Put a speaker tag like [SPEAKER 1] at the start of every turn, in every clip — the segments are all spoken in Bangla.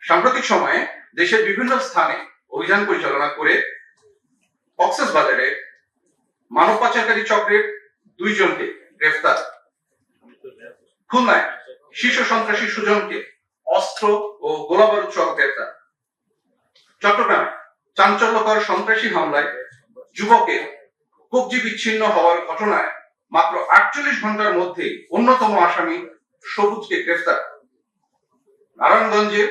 [SPEAKER 1] সাম্প্রতিক সময়ে দেশের বিভিন্ন স্থানে অভিযান পরিচালনা করে কক্সবাজারে মানব পাচারকারী চক্রের 2 জনকে গ্রেফতার, খুলনায় শীর্ষ সন্ত্রাসী সুজনকে অস্ত্র ও গোলাবারুদ সহ গ্রেফতার, চট্টগ্রামে চাঞ্চল্যকর সন্ত্রাসী হামলায় যুবকের কবজি বিচ্ছিন্ন হওয়ার ঘটনায় মাত্র 48 ঘন্টার মধ্যে অন্যতম আসামি সবুজকে গ্রেফতার, নারায়ণগঞ্জে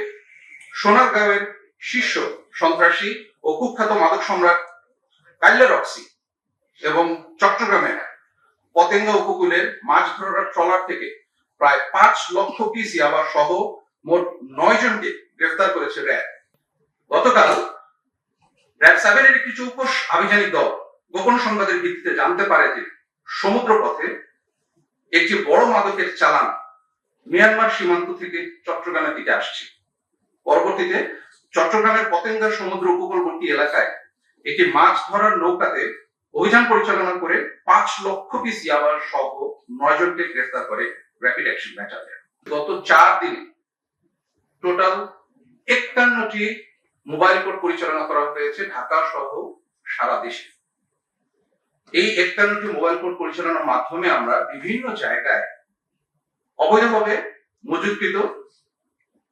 [SPEAKER 1] সোনারগাঁওয়ের শীর্ষ সন্ত্রাসী ও কুখ্যাত মাদক সম্রাট কাইলা রক্সি এবং চট্টগ্রামের পতেঙ্গা উপকূলের মাছ ধরার ট্রলার থেকে প্রায় 5 লক্ষ পিস ইয়াবা সহ মোট 9 জনকে গ্রেফতার করেছে র্যাব। গতকাল র্যাব 7 এর একটি চৌকস আভিযানিক দল গোপন সংবাদের ভিত্তিতে জানতে পারে যে সমুদ্রপথে একটি বড় মাদকের চালান মিয়ানমার সীমান্ত থেকে চট্টগ্রামের দিকে আসছে। পরবর্তীতে চট্টগ্রামের পতেঙ্গা সমুদ্র উপকূলবর্তী এলাকায় একটি মাছ ধরার নৌকাতে অভিযান পরিচালনা করে 5 লক্ষ পিস ইয়াবা সহ 9 জনকে গ্রেফতার করে র্যাপিড অ্যাকশন ব্যাটালিয়ন। গত 4 দিনে টোটাল 51টি মোবাইল কোর্ট পরিচালনা করা হয়েছে ঢাকা সহ সারা দেশে। এই 51টি মোবাইল কোর্ট পরিচালনার মাধ্যমে আমরা বিভিন্ন জায়গায় অবৈধভাবে মজুতকৃত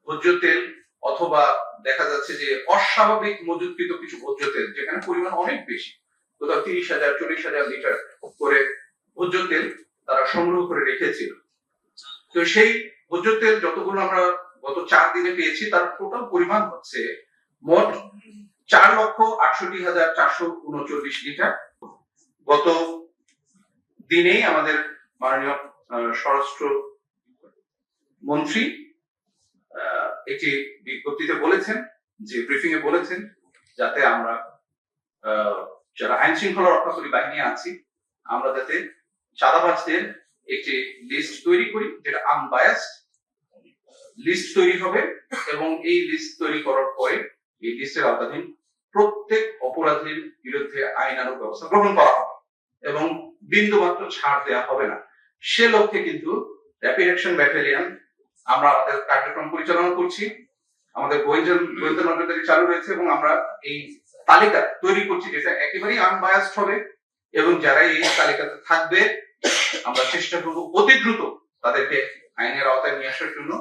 [SPEAKER 1] ভোজ্য তেল অথবা দেখা যাচ্ছে যে অস্বাভাবিক মজুতকৃত কিছু ভোজ্য তেল, যেখানে পরিমাণ অনেক বেশি, কোথাও 30,000 40,000 লিটার করে ভোজ্য তেল তারা সংগ্রহ করে রেখেছিল। তো সেই ভোজ্য তেল যতগুলো আমরা গত 4 দিনে পেয়েছি তার টোটাল পরিমাণ হচ্ছে মোট 4,68,439 লিটার। গত দিনেই আমাদের মাননীয় স্বরাষ্ট্র মন্ত্রী একটি বিজ্ঞপ্তিতে বলেছেন, যে ব্রিফিং এ বলেছেন, যাতে আমরা যারা আইন শৃঙ্খলা রক্ষাকারী বাহিনী আছি আমরা যাতে চাঁদাবাজদের একটি লিস্ট তৈরি করি, যেটা আনবায়াসড লিস্ট তৈরি হবে, এবং এই লিস্ট তৈরি করার পরে এই লিস্টের আওতাধীন প্রত্যেক অপরাধীর বিরুদ্ধে আইনানুগ ব্যবস্থা গ্রহণ করা হবে এবং বিন্দুমাত্র ছাড় দেওয়া হবে না। সে লক্ষ্যে কিন্তু র্যাপিড অ্যাকশন ব্যাটালিয়ন আমরা আমাদের কার্যক্রম পরিচালনা করছি, আমাদের গোয়েন্দা নজরদারি চালু রয়েছে, এবং আমরা এই তালিকা তৈরি করছি যেটা একেবারেই আনবায়াসড হবে, এবং যারা এই তালিকাতে থাকবে আমরা চেষ্টা করবো অতি দ্রুত তাদেরকে আইনের আওতায় নিয়ে আসার জন্য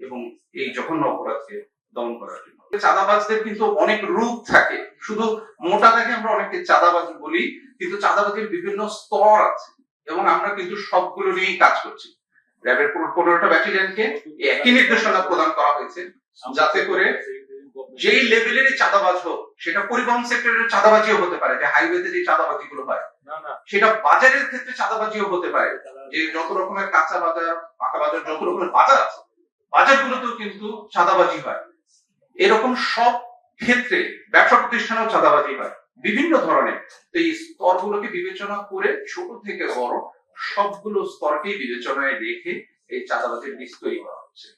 [SPEAKER 1] এবং এই জঘন্য অপরাধকে দমন করার জন্য। চাঁদাবাজদের কিন্তু অনেক রূপ থাকে, শুধু মোটা দেখে আমরা অনেককে চাঁদাবাজ বলি, কিন্তু চাঁদাবাজের বিভিন্ন স্তর আছে এবং আমরা কিন্তু সবগুলো নিয়েই কাজ করছি। র্যাবের 15টা ব্যাটালিয়নকে একই নির্দেশনা প্রদান করা হয়েছে, যাতে করে যেই লেভেলেরই চাঁদাবাজ হোক, সেটা পরিবহন সেক্টরের চাঁদাবাজিও হতে পারে, যে হাইওয়েতে যে চাঁদাবাজি গুলো হয়, সেটা বাজারের ক্ষেত্রে চাঁদাবাজিও হতে পারে, যে যত রকমের কাঁচা বাজার, পাকা বাজার, যত রকমের বাজার আছে, বাজারগুলোতেও কিন্তু চাঁদাবাজি হয়। এরকম সব ক্ষেত্রে ব্যবসা প্রতিষ্ঠানেও চাঁদাবাজি হয় বিভিন্ন ধরনের। তো এই স্তরগুলোকে বিবেচনা করে ছোট থেকে বড় সবগুলো স্তরকেই বিবেচনায় রেখে এই চাঁদাবাজির লিস্ট তৈরি করা হচ্ছে।